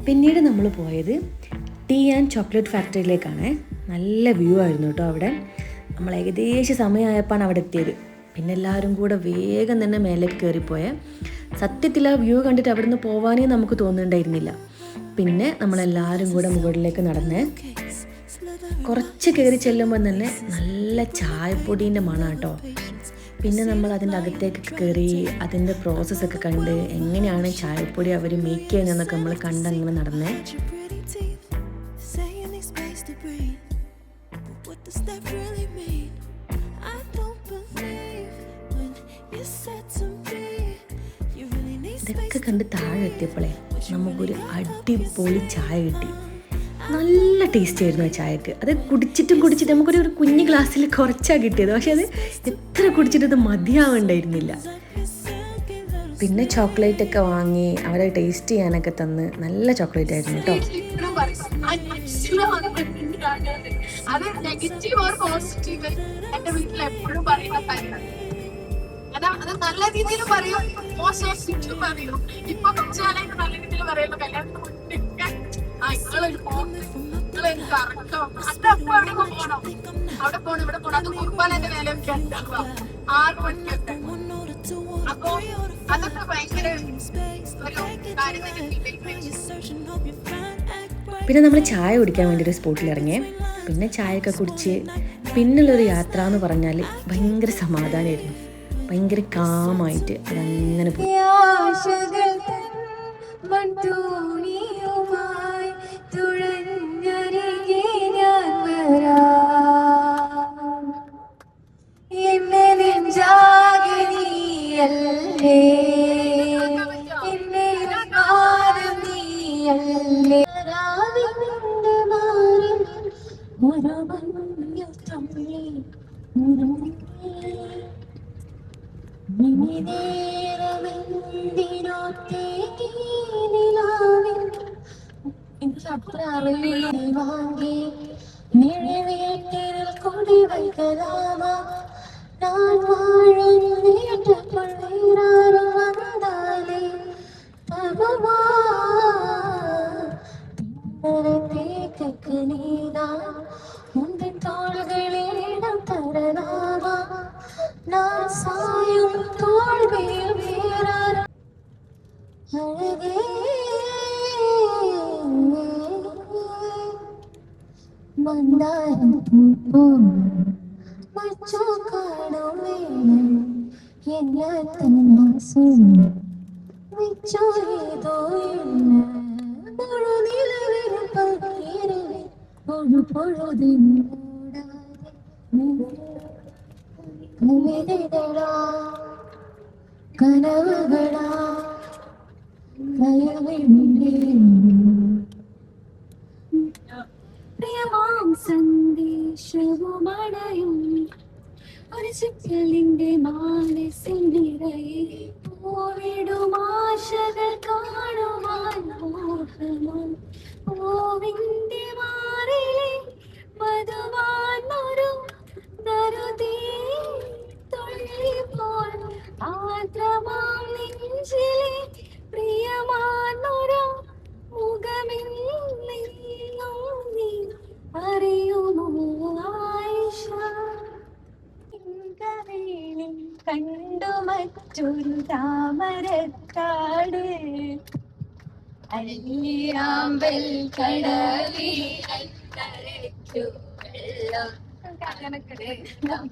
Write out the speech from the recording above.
പിന്നീട് നമ്മൾ പോയത് ടീ ആൻഡ് ചോക്ലേറ്റ് ഫാക്ടറിയിലേക്കാണ്. നല്ല വ്യൂ ആയിരുന്നു കേട്ടോ അവിടെ. നമ്മൾ ഏകദേശം സമയമായപ്പോഴാണ് അവിടെ എത്തിയത്. പിന്നെ എല്ലാവരും കൂടെ വേഗം തന്നെ മേലേക്ക് കയറിപ്പോയേ. സത്യത്തിൽ ആ വ്യൂ കണ്ടിട്ട് അവിടെ നിന്ന് പോവാനേ നമുക്ക് തോന്നുന്നുണ്ടായിരുന്നില്ല. പിന്നെ നമ്മളെല്ലാവരും കൂടെ മുകളിലേക്ക് നടന്ന് കുറച്ച് കയറി ചെല്ലുമ്പോൾ തന്നെ നല്ല ചായപ്പൊടീൻ്റെ മണം കേട്ടോ. പിന്നെ നമ്മൾ അതിൻ്റെ അകത്തേക്ക് കയറി അതിൻ്റെ പ്രോസസ്സൊക്കെ കണ്ട് എങ്ങനെയാണ് ചായപ്പൊടി അവർ മേക്ക് ചെയ്യുന്നതെന്നൊക്കെ നമ്മൾ കണ്ടങ്ങനെ നടന്നേ. ഇതൊക്കെ കണ്ട് താഴെ എത്തിയപ്പോഴേ നമുക്കൊരു അടിപൊളി ചായ കിട്ടി. നല്ല ടേസ്റ്റ് ആയിരുന്നു ആ ചായക്ക്. അത് കുടിച്ചിട്ട് നമുക്കൊരു കുഞ്ഞു ഗ്ലാസ്സിൽ കുറച്ചാണ് കിട്ടിയത്. പക്ഷെ അത് എത്ര കുടിച്ചിട്ട് അത് മതിയാവുണ്ടായിരുന്നില്ല. പിന്നെ ചോക്ലേറ്റ് ഒക്കെ വാങ്ങി അവരെ ടേസ്റ്റ് ചെയ്യാനൊക്കെ തന്ന് നല്ല ചോക്ലേറ്റ് ആയിരുന്നു കേട്ടോ. അത് നല്ല രീതിയിൽ പറയും, മോശം പറയും. ഇപ്പൊ നല്ല രീതിയിൽ പറയുമ്പോ കല്യാണത്തിന് അവിടെ പോണം ഇവിടെ പോണം. അത് കുർബാനന്റെ നേരെ ഉണ്ടാവുക 6 മണിക്കൊക്കെ. അപ്പൊ അതൊക്കെ ഭയങ്കര ഒരു കാര്യം. പിന്നെ നമ്മൾ ചായ കുടിക്കാൻ വേണ്ടി ഒരു സ്പോട്ടിൽ ഇറങ്ങിയേ. പിന്നെ ചായയൊക്കെ കുടിച്ച് പിന്നുള്ളൊരു യാത്ര എന്ന് പറഞ്ഞാൽ ഭയങ്കര സമാധാനമായിരുന്നു. ഭയങ്കര കാമായിട്ട് അതങ്ങനെ പോയി. സന്ദേശവുമടയും ഒരു ചിക്കലിന്റെ മാനസിൽ നിറയെ പൂവിടുമാശകൾ കാണുവാൻ മോഹമായി പൂവിന്റെ മാറിലെ മധുവാനൊരു നറുതീ തുള്ളിപ്പോൾ ആദ്രമാം നെഞ്ചിലെ പ്രിയമാനൊരു മുഖമെന്നും നീ അറിയുമോ ആയിഷ? കണ്ടു മറ്റൊരു താമരക്കാട് അല്ലിയാമ്പൽ കടലിൽ വെള്ളം